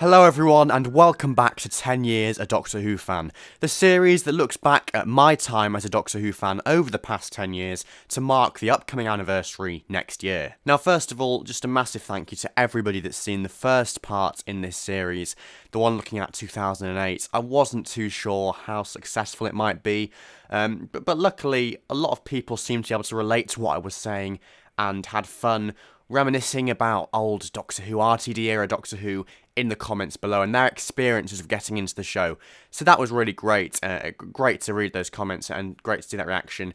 Hello everyone and welcome back to 10 Years a Doctor Who Fan, the series that looks back at my time as a Doctor Who fan over the past 10 years to mark the upcoming anniversary next year. Now first of all, just a massive thank you to everybody that's seen the first part in this series, the one looking at 2008. I wasn't too sure how successful it might be, but luckily a lot of people seemed to be able to relate to what I was saying and had fun reminiscing about old Doctor Who, RTD era Doctor Who, in the comments below and their experiences of getting into the show. So that was really great. Great to read those comments and great to see that reaction.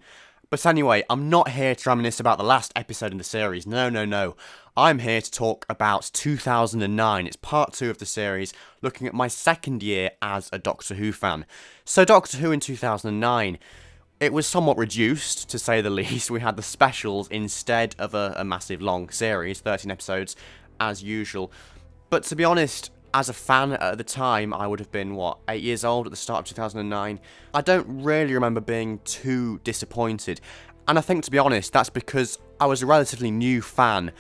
But anyway, I'm not here to reminisce about the last episode in the series. No. I'm here to talk about 2009. It's part 2 of the series, looking at my second year as a Doctor Who fan. So Doctor Who in 2009. It was somewhat reduced, to say the least. We had the specials instead of a massive long series, 13 episodes, as usual. But to be honest, as a fan at the time, I would have been, 8 years old at the start of 2009. I don't really remember being too disappointed. And I think, to be honest, that's because I was a relatively new fan.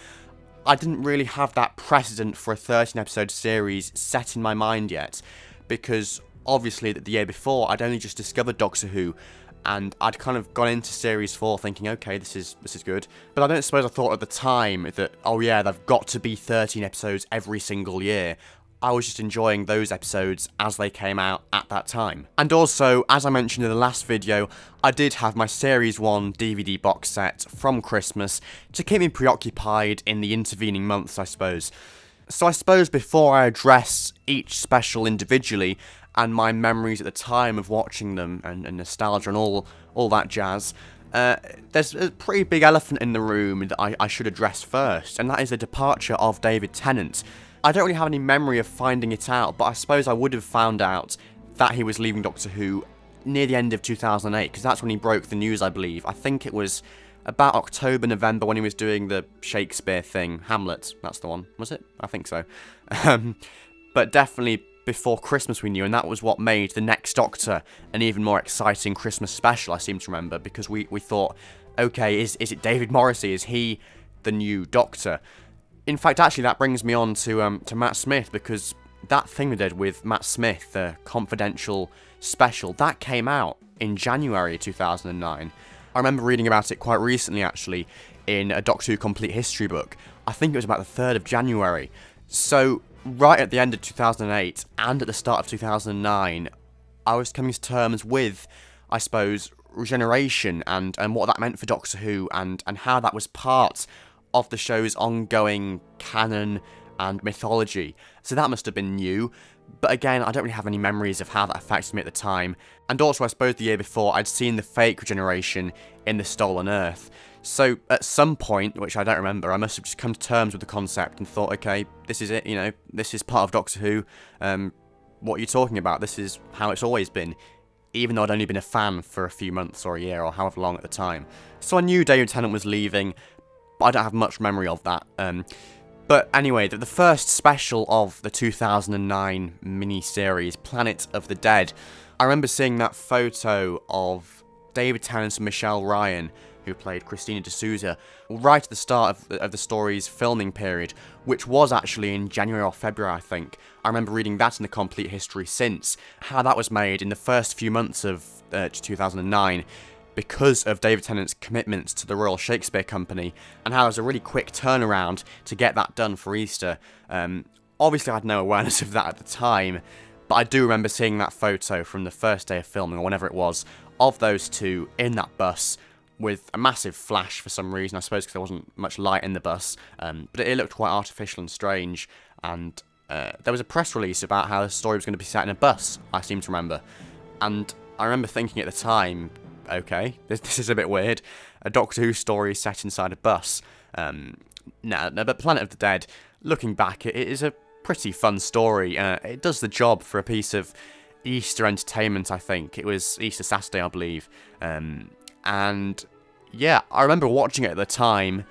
I didn't really have that precedent for a 13-episode series set in my mind yet. Because, obviously, the year before, I'd only just discovered Doctor Who. And I'd kind of gone into Series 4 thinking, okay, this is good. But I don't suppose I thought at the time that, oh yeah, they've got to be 13 episodes every single year. I was just enjoying those episodes as they came out at that time. And also, as I mentioned in the last video, I did have my Series 1 DVD box set from Christmas to keep me preoccupied in the intervening months, I suppose. So I suppose before I address each special individually, and my memories at the time of watching them, and nostalgia and all that jazz, there's a pretty big elephant in the room that I should address first, and that is the departure of David Tennant. I don't really have any memory of finding it out, but I suppose I would have found out that he was leaving Doctor Who near the end of 2008, because that's when he broke the news, I believe. I think it was about October, November, when he was doing the Shakespeare thing. Hamlet, that's the one, was it? I think so. But definitely before Christmas we knew, and that was what made the next Doctor an even more exciting Christmas special, I seem to remember, because we thought, okay, is it David Morrissey? Is he the new Doctor? In fact, actually, that brings me on to Matt Smith, because that thing we did with Matt Smith, the confidential special, that came out in January 2009. I remember reading about it quite recently, actually, in a Doctor Who Complete History book. I think it was about the 3rd of January. So right at the end of 2008 and at the start of 2009, I was coming to terms with, I suppose, regeneration and what that meant for Doctor Who and how that was part of the show's ongoing canon and mythology. So that must have been new. But again, I don't really have any memories of how that affected me at the time. And also, I suppose the year before, I'd seen the fake regeneration in The Stolen Earth. So, at some point, which I don't remember, I must have just come to terms with the concept and thought, okay, this is it, this is part of Doctor Who. What are you talking about? This is how it's always been. Even though I'd only been a fan for a few months or a year or however long at the time. So I knew David Tennant was leaving, but I don't have much memory of that. But anyway, the first special of the 2009 mini-series, Planet of the Dead, I remember seeing that photo of David Tennant and Michelle Ryan, who played Christina D'Souza, right at the start of the story's filming period, which was actually in January or February, I think. I remember reading that in the Complete History since, how that was made in the first few months of 2009, because of David Tennant's commitments to the Royal Shakespeare Company, and how it was a really quick turnaround to get that done for Easter. Obviously, I had no awareness of that at the time, but I do remember seeing that photo from the first day of filming, or whenever it was, of those two in that bus, with a massive flash for some reason, I suppose because there wasn't much light in the bus, but it looked quite artificial and strange, and there was a press release about how the story was going to be set in a bus, I seem to remember, and I remember thinking at the time, okay, this is a bit weird, a Doctor Who story set inside a bus. No, but Planet of the Dead, looking back, it is a pretty fun story. It does the job for a piece of Easter entertainment, I think. It was Easter Saturday, I believe. And yeah, I remember watching it at the time,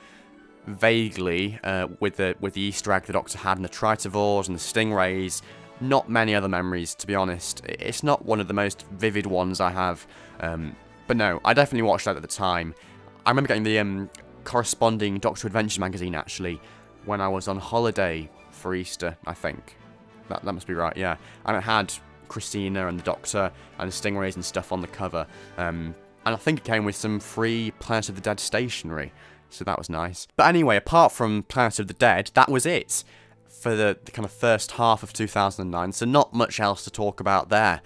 vaguely, with the Easter egg the Doctor had, and the Tritivores and the Stingrays. Not many other memories, to be honest. It's not one of the most vivid ones I have. But no, I definitely watched that at the time. I remember getting the corresponding Doctor Adventures magazine, actually, when I was on holiday for Easter, I think. That must be right, yeah. And it had Christina and the Doctor and the Stingrays and stuff on the cover. And I think it came with some free Planet of the Dead stationery, so that was nice. But anyway, apart from Planet of the Dead, that was it for the kind of first half of 2009, so not much else to talk about there.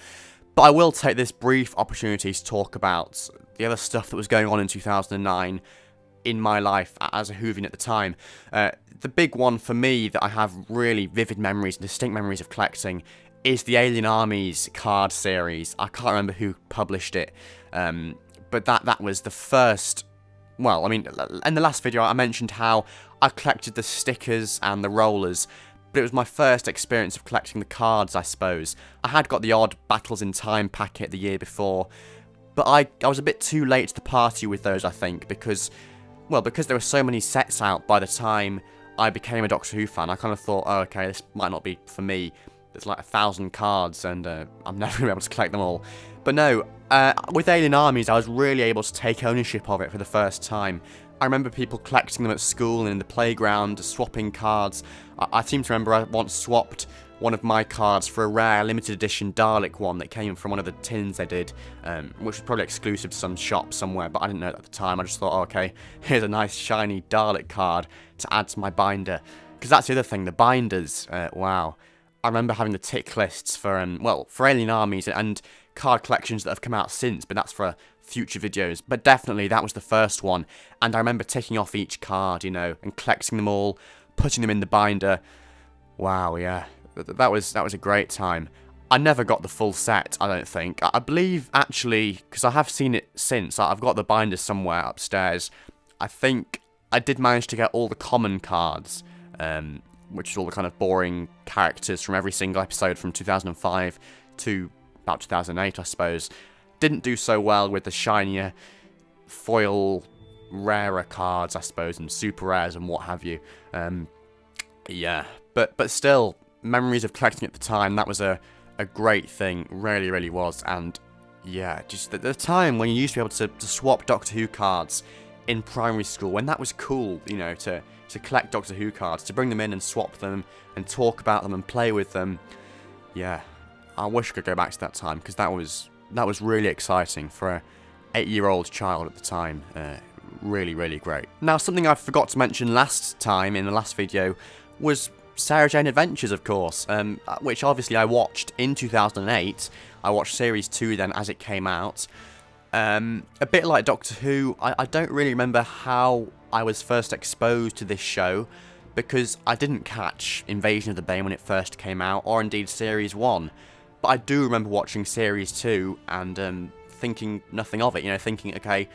But I will take this brief opportunity to talk about the other stuff that was going on in 2009 in my life as a Whovian at the time. The big one for me that I have really vivid memories and distinct memories of collecting is the Alien Armies card series. I can't remember who published it, but that was the first... Well, I mean, in the last video I mentioned how I collected the stickers and the rollers, but it was my first experience of collecting the cards, I suppose. I had got the odd Battles in Time packet the year before, but I was a bit too late to the party with those, I think, because there were so many sets out by the time I became a Doctor Who fan. I kind of thought, oh, okay, this might not be for me. There's like 1,000 cards, and I'm never going to be able to collect them all. But no, with Alien Armies, I was really able to take ownership of it for the first time. I remember people collecting them at school and in the playground, swapping cards. I seem to remember I once swapped one of my cards for a rare limited edition Dalek one that came from one of the tins they did, which was probably exclusive to some shop somewhere, but I didn't know it at the time. I just thought, oh, okay, here's a nice shiny Dalek card to add to my binder. Because that's the other thing, the binders, wow. I remember having the tick lists for, for Alien Armies and card collections that have come out since, but that's for future videos. But definitely, that was the first one, and I remember ticking off each card, you know, and collecting them all, putting them in the binder. Wow, yeah. That was a great time. I never got the full set, I don't think. I believe, actually, because I have seen it since, I've got the binder somewhere upstairs. I think I did manage to get all the common cards, which is all the kind of boring characters from every single episode from 2005 to about 2008, I suppose. Didn't do so well with the shinier, foil, rarer cards, I suppose, and super rares and what have you. Yeah, but still, memories of collecting at the time, that was a great thing, really, really was. And yeah, just at the time when you used to be able to swap Doctor Who cards in primary school, when that was cool, you know, to collect Doctor Who cards, to bring them in and swap them and talk about them and play with them. Yeah, I wish I could go back to that time, because that was really exciting for a 8-year-old child at the time. Really, really great. Now, something I forgot to mention last time in the last video was Sarah Jane Adventures, of course, which obviously I watched in 2008. I watched Series 2 then as it came out. A bit like Doctor Who, I don't really remember how I was first exposed to this show, because I didn't catch Invasion of the Bane when it first came out, or indeed Series 1. But I do remember watching Series 2 and thinking nothing of it, you know, thinking, okay,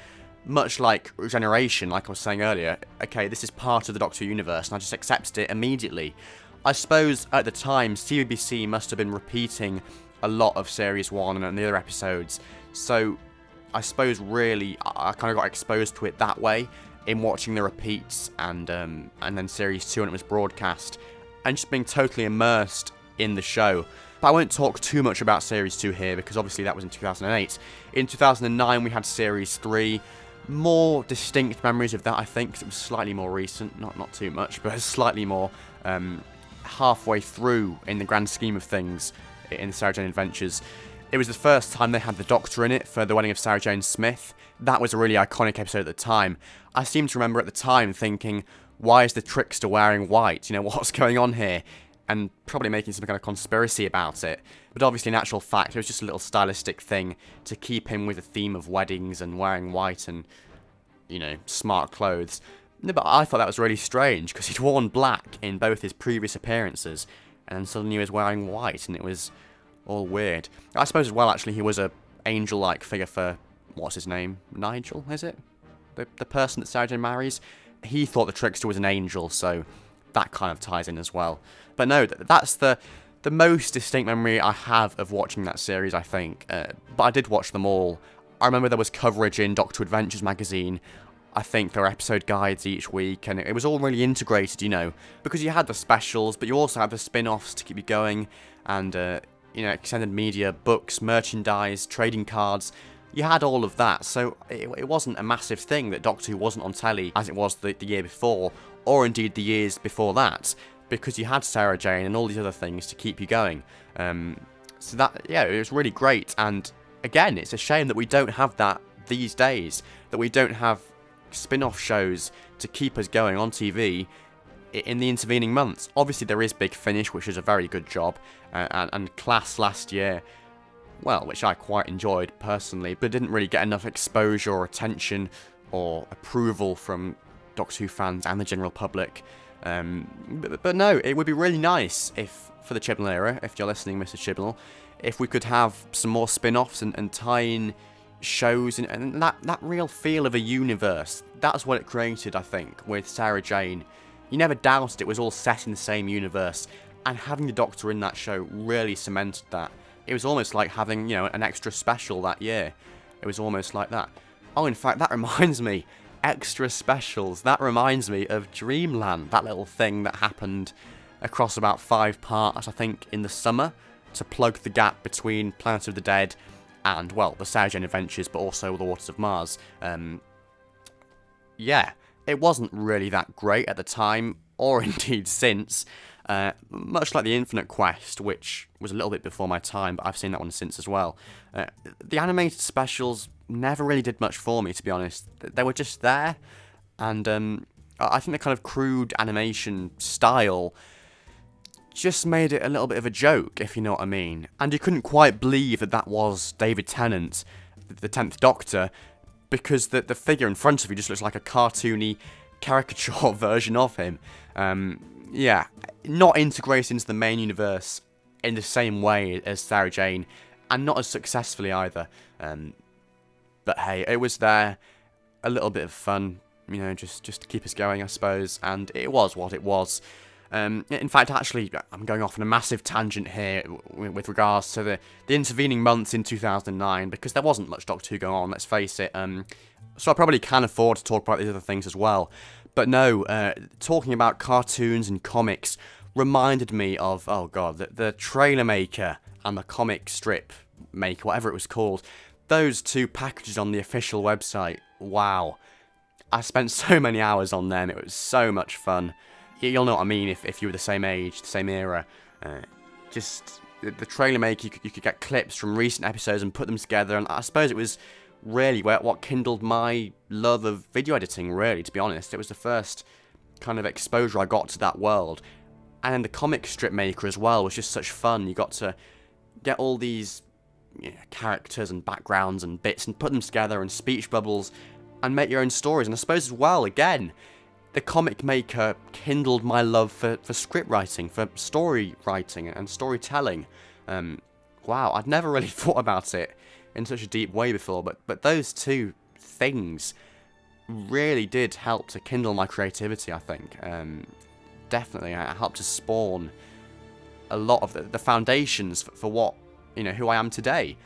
much like Regeneration, like I was saying earlier, okay, this is part of the Doctor Who universe, and I just accepted it immediately. I suppose at the time, CBBC must have been repeating a lot of Series 1 and the other episodes, so I suppose really I kind of got exposed to it that way, in watching the repeats and then Series 2 when it was broadcast, and just being totally immersed in the show. But I won't talk too much about Series 2 here, because obviously that was in 2008. In 2009 we had Series 3. More distinct memories of that, I think, because it was slightly more recent, not too much, but slightly more halfway through in the grand scheme of things in Sarah Jane Adventures. It was the first time they had the Doctor in it for the wedding of Sarah Jane Smith. That was a really iconic episode at the time. I seem to remember at the time thinking, why is the Trickster wearing white? You know, what's going on here? And probably making some kind of conspiracy about it. But obviously, in actual fact, it was just a little stylistic thing to keep him with the theme of weddings and wearing white and, you know, smart clothes. No, but I thought that was really strange, because he'd worn black in both his previous appearances, and then suddenly he was wearing white, and it was all weird. I suppose as well, actually, he was a angel-like figure for, what's his name? Nigel, is it? The person that Sarah Jane marries? He thought the Trickster was an angel, so that kind of ties in as well. But no, that's the most distinct memory I have of watching that series, I think. But I did watch them all. I remember there was coverage in Doctor Adventures magazine. I think there were episode guides each week, and it was all really integrated, you know, because you had the specials, but you also had the spin-offs to keep you going, and, you know, extended media, books, merchandise, trading cards. You had all of that, so it wasn't a massive thing that Doctor Who wasn't on telly as it was the year before, or indeed the years before that. because you had Sarah Jane and all these other things to keep you going. So that, yeah, it was really great. And again, it's a shame that we don't have that these days, that we don't have spin-off shows to keep us going on TV in the intervening months. Obviously there is Big Finish, which is a very good job, and Class last year, well, which I quite enjoyed personally, but didn't really get enough exposure or attention or approval from Doctor Who fans and the general public. But no, it would be really nice if, for the Chibnall era, if you're listening, Mr. Chibnall, if we could have some more spin-offs and tie-in shows and that real feel of a universe. That's what it created, I think, with Sarah Jane. You never doubted it was all set in the same universe, and having the Doctor in that show really cemented that. It was almost like having, you know, an extra special that year. It was almost like that. Oh, in fact, that reminds me, extra specials, that reminds me of Dreamland, that little thing that happened across about 5 parts, I think, in the summer, to plug the gap between Planet of the Dead and, well, the Sarah Jane Adventures, but also the Waters of Mars. Yeah, it wasn't really that great at the time, or indeed since. Much like the Infinite Quest, which was a little bit before my time, but I've seen that one since as well. The animated specials never really did much for me, to be honest. They were just there, and I think the kind of crude animation style just made it a little bit of a joke, if you know what I mean. And you couldn't quite believe that that was David Tennant, the 10th Doctor, because the figure in front of you just looks like a cartoony caricature version of him. Yeah, not integrated into the main universe in the same way as Sarah Jane, and not as successfully either. But hey, it was there, a little bit of fun, you know, just to keep us going, I suppose, and it was what it was. In fact, actually, I'm going off on a massive tangent here with regards to the intervening months in 2009, because there wasn't much Doctor Who going on, let's face it. So I probably can afford to talk about these other things as well. But no, talking about cartoons and comics reminded me of, oh god, the trailer maker and the comic strip maker, whatever it was called. Those two packages on the official website, wow. I spent so many hours on them, it was so much fun. You'll know what I mean if you were the same age, the same era. Just the trailer maker, you could get clips from recent episodes and put them together, and I suppose it was really what kindled my love of video editing, really, to be honest. It was the first kind of exposure I got to that world. And the comic strip maker as well was just such fun. You got to get all these, you know, characters and backgrounds and bits and put them together and speech bubbles and make your own stories. And I suppose as well, again, the comic maker kindled my love for script writing, for story writing and storytelling. Wow, I'd never really thought about it in such a deep way before, but those two things really did help to kindle my creativity, I think. Definitely, it helped to spawn a lot of the foundations for what, you know, who I am today,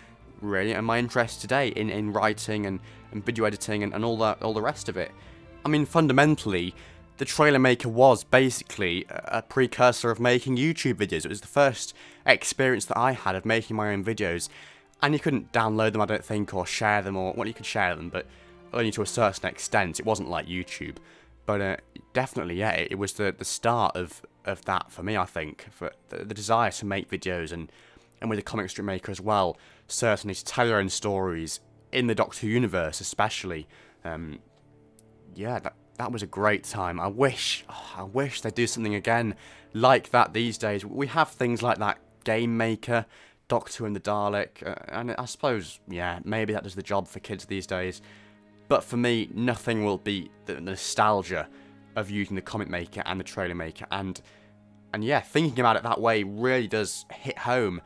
really, and my interest today in writing and video editing and all the rest of it. I mean, fundamentally, the trailer maker was basically a precursor of making YouTube videos. It was the first experience that I had of making my own videos. And you couldn't download them, I don't think, or share them, or, well, you could share them, but only to a certain extent. It wasn't like YouTube. But definitely, yeah, it was the start of that for me, I think. For the desire to make videos, and with the comic strip maker as well, certainly to tell your own stories in the Doctor Who universe, especially. Yeah, that was a great time. I wish they'd do something again like that these days. We have things like that Game Maker, Doctor Who and the Dalek, and I suppose, yeah, maybe that does the job for kids these days. But for me, nothing will beat the nostalgia of using the comic maker and the trailer maker. And yeah, thinking about it that way really does hit home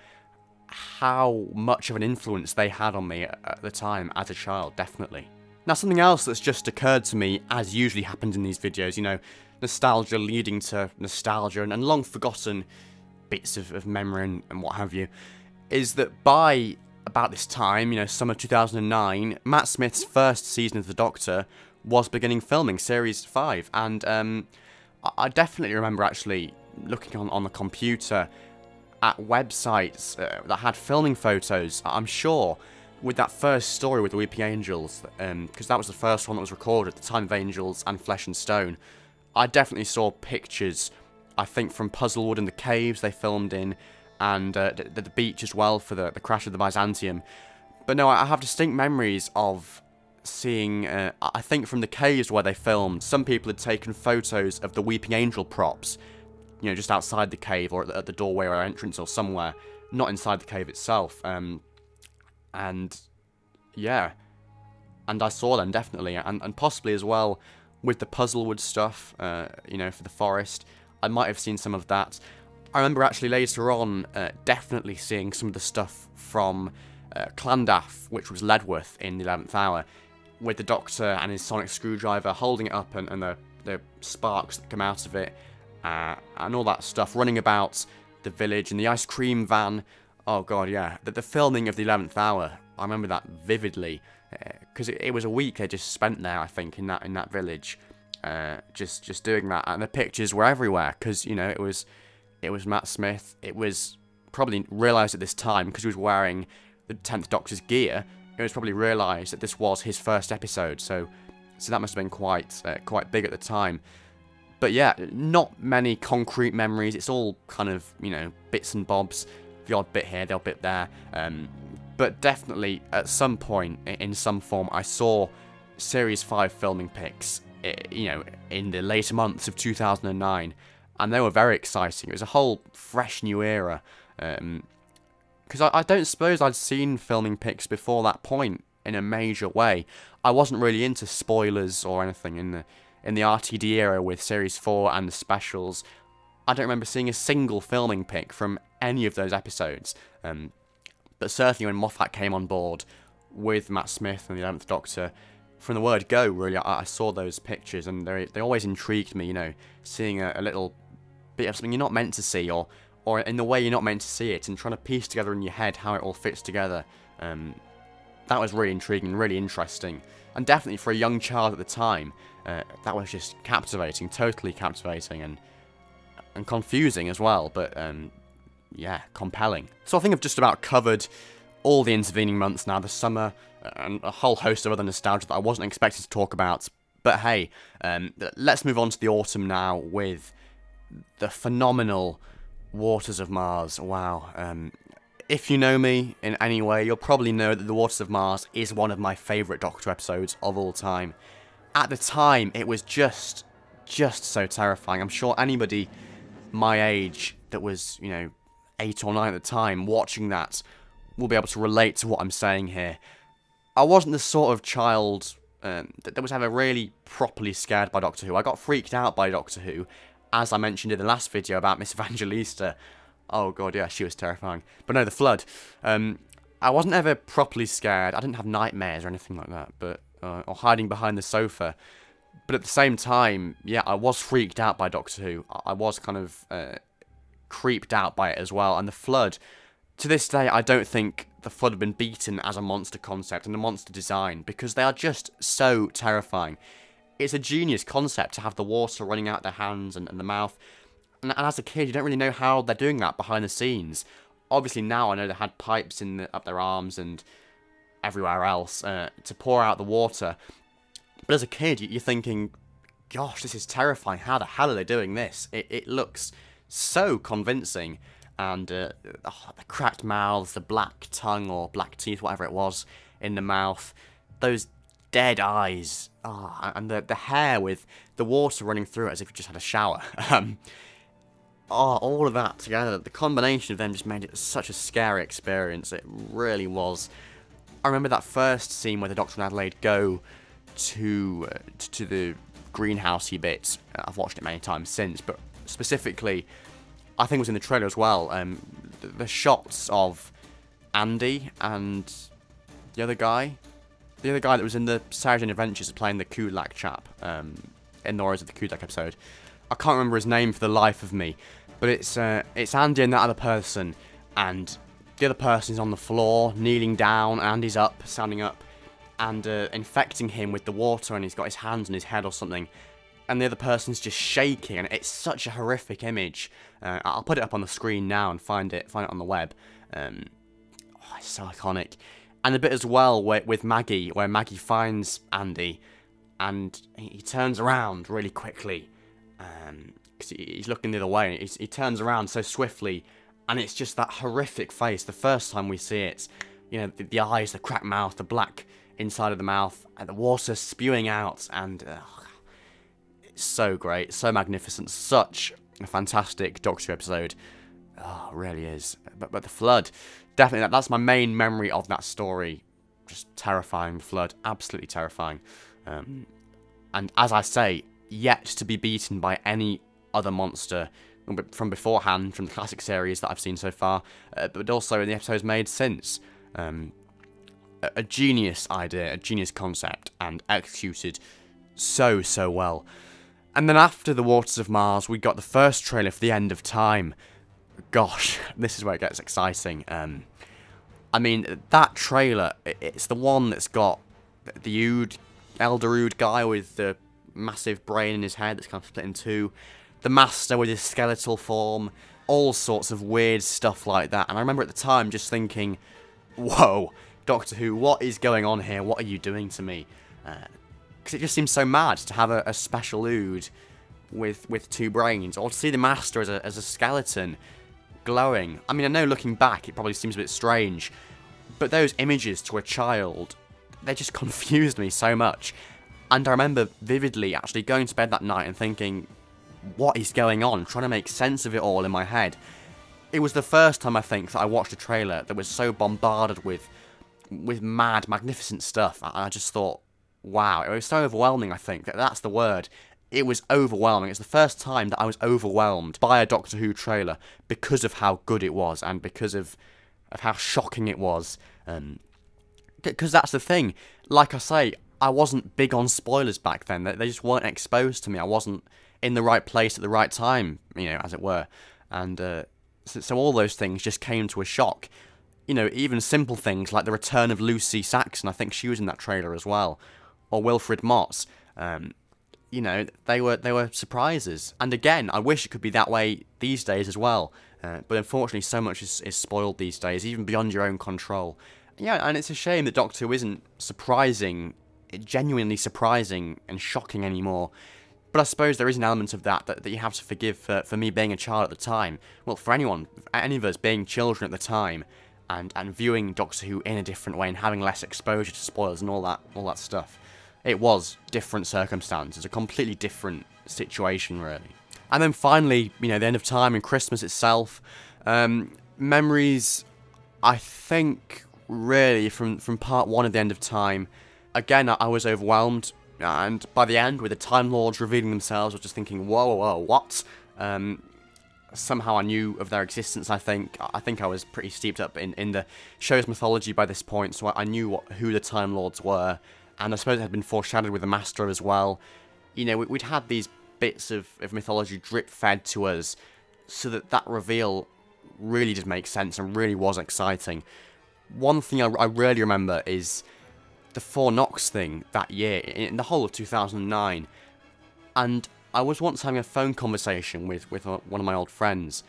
how much of an influence they had on me at the time as a child, definitely. Now, something else that's just occurred to me, as usually happens in these videos, you know, nostalgia leading to nostalgia and long forgotten bits of memory and what have you, is that by about this time, you know, summer 2009, Matt Smith's first season of The Doctor was beginning filming, Series 5, and I definitely remember actually looking on the computer at websites that had filming photos, I'm sure, with that first story with the Weeping Angels, because that was the first one that was recorded at the time of Angels and Flesh and Stone. I definitely saw pictures I think from Puzzlewood and the caves they filmed in, and the beach as well for the crash of the Byzantium. But no, I have distinct memories of seeing, I think from the caves where they filmed, some people had taken photos of the Weeping Angel props, you know, just outside the cave or at the doorway or entrance or somewhere, not inside the cave itself. And yeah, and I saw them definitely, and possibly as well with the Puzzlewood stuff, you know, for the forest. I might have seen some of that. I remember actually later on definitely seeing some of the stuff from Clondaff, which was Ledworth in the 11th Hour, with the Doctor and his sonic screwdriver holding it up and the sparks that come out of it, and all that stuff, running about the village and the ice cream van. Oh god, yeah, the filming of the 11th Hour, I remember that vividly, because it was a week they just spent there, I think, in that village, just doing that, and the pictures were everywhere, because, you know, it was Matt Smith. It was probably realised at this time, because he was wearing the 10th Doctor's gear, it was probably realised that this was his first episode, so that must have been quite big at the time. But yeah, not many concrete memories, it's all kind of, you know, bits and bobs, the odd bit here, the odd bit there, but definitely at some point, in some form, I saw Series 5 filming pics, you know, in the later months of 2009, and they were very exciting. It was a whole fresh new era, because I don't suppose I'd seen filming pics before that point in a major way. I wasn't really into spoilers or anything in the RTD era with Series 4 and the specials. I don't remember seeing a single filming pic from any of those episodes, but certainly when Moffat came on board with Matt Smith and the 11th Doctor, from the word go, really, I saw those pictures, and they always intrigued me, you know, seeing a little bit of something you're not meant to see, or in the way you're not meant to see it, and trying to piece together in your head how it all fits together. That was really intriguing, really interesting, and definitely for a young child at the time, that was just captivating, totally captivating, and confusing as well, but yeah, compelling. So I think I've just about covered all the intervening months now, the summer, and a whole host of other nostalgia that I wasn't expected to talk about. But hey, let's move on to the autumn now with the phenomenal Waters of Mars. Wow. If you know me in any way, you'll probably know that the Waters of Mars is one of my favourite Doctor episodes of all time. At the time, it was just so terrifying. I'm sure anybody my age that was, you know, 8 or 9 at the time watching that will be able to relate to what I'm saying here. I wasn't the sort of child that was ever really properly scared by Doctor Who. I got freaked out by Doctor Who, as I mentioned in the last video about Miss Evangelista. Oh god, yeah, she was terrifying. But no, the Flood. I wasn't ever properly scared. I didn't have nightmares or anything like that, but or hiding behind the sofa. But at the same time, yeah, I was freaked out by Doctor Who. I was kind of creeped out by it as well. And the Flood, to this day, I don't think the Flood have been beaten as a monster concept and a monster design, because they are just so terrifying. It's a genius concept to have the water running out their hands and the mouth. And as a kid, you don't really know how they're doing that behind the scenes. Obviously now I know they had pipes up their arms and everywhere else to pour out the water. But as a kid, you're thinking, gosh, this is terrifying. How the hell are they doing this? It looks so convincing. And the cracked mouths, the black tongue or black teeth, whatever it was, in the mouth. Those dead eyes. And the hair with the water running through it as if you just had a shower. All of that together, the combination of them just made it such a scary experience. It really was. I remember that first scene where the Doctor and Adelaide go to the greenhousey bit. I've watched it many times since, but specifically, I think it was in the trailer as well, the shots of Andy and the other guy that was in the Insurgency Adventures playing the Kulak chap, in the Horrors of the Kulak episode. I can't remember his name for the life of me, but it's Andy and that other person, and the other person is on the floor, kneeling down, Andy's up, standing up, and infecting him with the water, and he's got his hands on his head or something, and the other person's just shaking, and it's such a horrific image. I'll put it up on the screen now and find it on the web. It's so iconic. And the bit as well with Maggie, where Maggie finds Andy, and he turns around really quickly, 'cause he's looking the other way, and he turns around so swiftly, and it's just that horrific face the first time we see it. You know, the eyes, the cracked mouth, the black inside of the mouth, and the water spewing out, and it's so great, so magnificent, such a fantastic Doctor Who episode. Oh, it really is. But the flood, definitely, that's my main memory of that story. Just terrifying, the flood, absolutely terrifying. And as I say, yet to be beaten by any other monster from beforehand, from the classic series that I've seen so far, but also in the episodes made since. A genius idea, a genius concept, and executed so well. And then after The Waters of Mars, we got the first trailer for The End of Time. Gosh, this is where it gets exciting. I mean, that trailer, it's the one that's got the Elder Ood guy with the massive brain in his head that's kind of split in two, the Master with his skeletal form, all sorts of weird stuff like that. And I remember at the time just thinking, whoa, Doctor Who, what is going on here? What are you doing to me? Because it just seems so mad to have a special Ood with two brains, or to see the Master as a skeleton glowing. I mean, I know looking back it probably seems a bit strange, but those images to a child, they just confused me so much. And I remember vividly actually going to bed that night and thinking, what is going on? Trying to make sense of it all in my head. It was the first time, I think, that I watched a trailer that was so bombarded with mad, magnificent stuff. And I just thought, wow, it was so overwhelming, I think. That's the word. It was overwhelming. It's the first time that I was overwhelmed by a Doctor Who trailer because of how good it was and because of how shocking it was. Because that's the thing. Like I say, I wasn't big on spoilers back then. They just weren't exposed to me. I wasn't in the right place at the right time, you know, as it were. And so all those things just came to a shock. You know, even simple things like the return of Lucy Saxon. I think she was in that trailer as well. Or Wilfred Mott's. You know, they were surprises. And again, I wish it could be that way these days as well. But unfortunately, so much is spoiled these days, even beyond your own control. Yeah, and it's a shame that Doctor Who isn't genuinely surprising and shocking anymore. But I suppose there is an element of that you have to forgive for me being a child at the time. Well, for anyone, any of us being children at the time, and viewing Doctor Who in a different way and having less exposure to spoilers and all that stuff. It was different circumstances, a completely different situation, really. And then finally, you know, the End of Time and Christmas itself. Memories, I think, really, from part one of the End of Time. Again, I was overwhelmed, and by the end, with the Time Lords revealing themselves, I was just thinking, whoa, what? Somehow I knew of their existence, I think. I think I was pretty steeped up in the show's mythology by this point, so I knew who the Time Lords were. And I suppose it had been foreshadowed with the Master as well. You know, we'd had these bits of mythology drip-fed to us, so that reveal really did make sense and really was exciting. One thing I really remember is the 4 Knocks thing that year, in the whole of 2009. And I was once having a phone conversation with one of my old friends,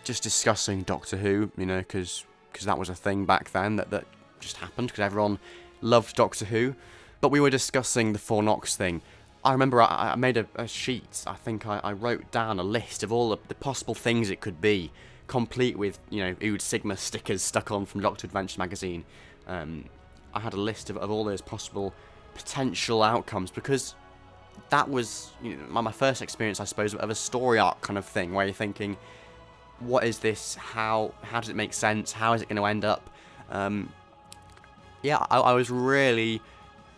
just discussing Doctor Who, you know, because that was a thing back then that just happened, because everyone loved Doctor Who. But we were discussing the 4 Knocks thing. I remember I made a sheet. I think I wrote down a list of all the possible things it could be, complete with, you know, Ood Sigma stickers stuck on from Doctor Adventures magazine. I had a list of all those possible potential outcomes, because that was, you know, my first experience, I suppose, of a story arc kind of thing, where you're thinking, what is this? How does it make sense? How is it going to end up? Yeah, I was really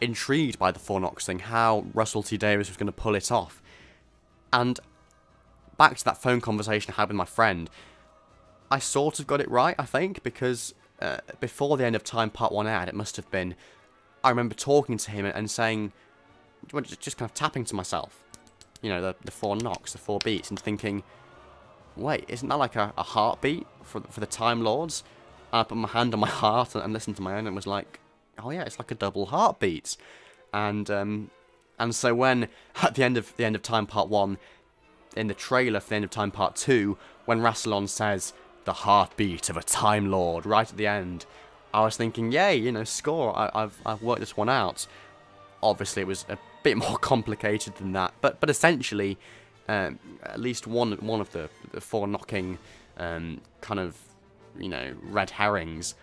intrigued by the 4 Knocks thing, how Russell T Davies was going to pull it off. And back to that phone conversation I had with my friend, I sort of got it right, I think, because before the End of Time Part 1 aired, it must have been, I remember talking to him and saying, just kind of tapping to myself, you know, the 4 knocks, the 4 beats, and thinking, wait, isn't that like a heartbeat for the Time Lords? And I put my hand on my heart and listened to my own and was like, oh yeah, it's like a double heartbeat. And so when, at the end of Time Part 1, in the trailer for the End of Time Part 2, when Rassilon says, the heartbeat of a Time Lord, right at the end, I was thinking, yay, you know, score, I've worked this one out. Obviously, it was a bit more complicated than that, but essentially, at least one of the forward-knocking kind of, you know, red herrings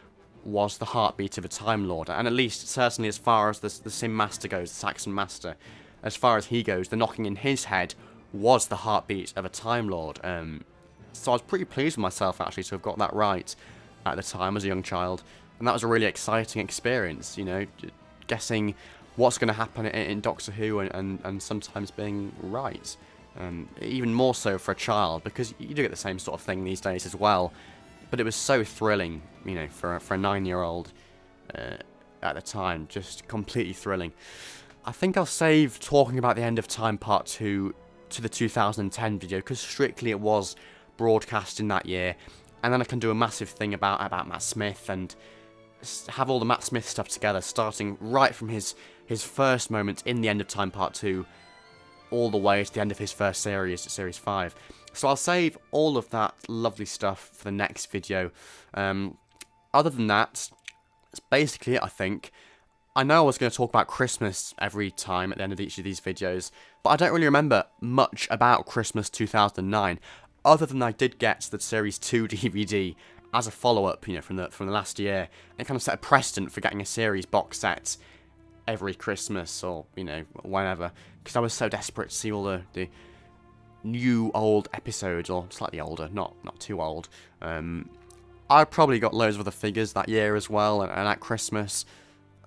was the heartbeat of a Time Lord, and at least certainly as far as the Sim Master goes, the Saxon Master, as far as he goes, the knocking in his head was the heartbeat of a Time Lord. So I was pretty pleased with myself actually to have got that right at the time as a young child, and that was a really exciting experience, you know, guessing what's going to happen in Doctor Who and sometimes being right. Even more so for a child, because you do get the same sort of thing these days as well, but it was so thrilling, you know, for a 9-year-old at the time, just completely thrilling. I think I'll save talking about the End of Time Part 2 to the 2010 video, because strictly it was broadcast in that year, and then I can do a massive thing about Matt Smith and have all the Matt Smith stuff together, starting right from his first moment in the End of Time Part 2 all the way to the end of his first series, Series 5. So I'll save all of that lovely stuff for the next video. Other than that, that's basically it, I think. I know I was going to talk about Christmas every time at the end of each of these videos, but I don't really remember much about Christmas 2009, other than I did get the Series 2 DVD as a follow-up, you know, from the last year. It kind of set a precedent for getting a series box set every Christmas, or, you know, whenever, because I was so desperate to see all the new old episodes, or slightly older, not too old. I probably got loads of other figures that year as well, and at Christmas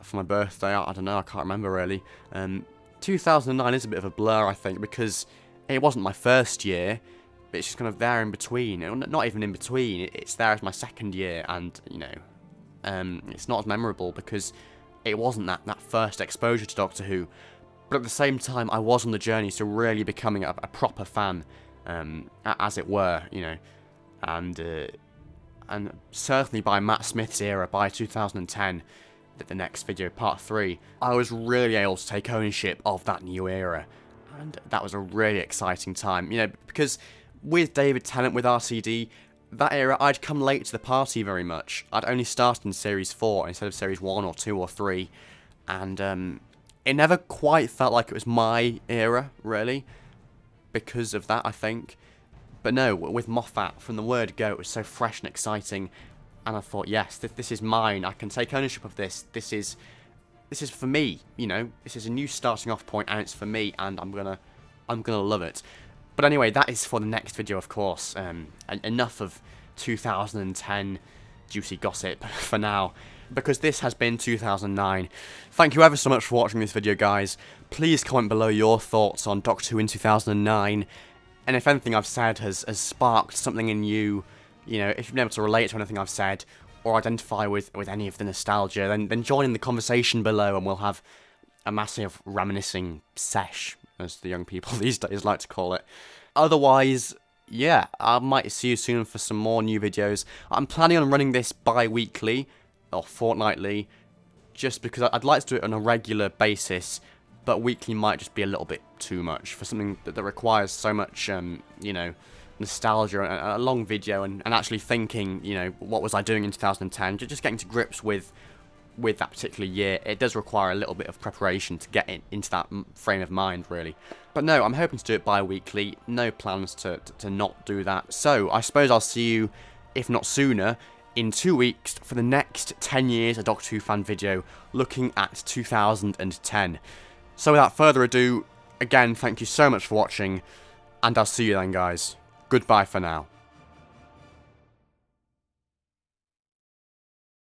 for my birthday. I don't know, I can't remember really. 2009 is a bit of a blur, I think, because it wasn't my first year. It's just kind of there in between, not even in between, it's there as my second year, and, you know, it's not as memorable because it wasn't that first exposure to Doctor Who, but at the same time, I was on the journey to really becoming a proper fan, as it were, you know, and certainly by Matt Smith's era, by 2010, the next video, Part 3, I was really able to take ownership of that new era, and that was a really exciting time, you know, because with David Tennant, with RCD, that era, I'd come late to the party very much. I'd only started in Series 4 instead of Series 1 or 2 or 3, and it never quite felt like it was my era, really, because of that, I think. But no, with Moffat, from the word go, it was so fresh and exciting, and I thought, yes, this is mine, I can take ownership of this, this is for me, you know, this is a new starting off point, and it's for me, and I'm gonna love it. But anyway, that is for the next video, of course. Enough of 2010 juicy gossip for now, because this has been 2009. Thank you ever so much for watching this video, guys. Please comment below your thoughts on Doctor Who in 2009, and if anything I've said has sparked something in you, you know, if you've been able to relate to anything I've said, or identify with any of the nostalgia, then join in the conversation below, and we'll have a massive reminiscing sesh, as the young people these days like to call it. Otherwise, yeah, I might see you soon for some more new videos. I'm planning on running this bi-weekly, or fortnightly, just because I'd like to do it on a regular basis, but weekly might just be a little bit too much for something that requires so much, you know, nostalgia, and a long video, and actually thinking, you know, what was I doing in 2010, just getting to grips with that particular year. It does require a little bit of preparation to get into that frame of mind, really. But no, I'm hoping to do it bi-weekly, no plans to not do that. So, I suppose I'll see you, if not sooner, in 2 weeks for the next 10 years a Doctor Who fan video, looking at 2010. So without further ado, again, thank you so much for watching, and I'll see you then, guys. Goodbye for now.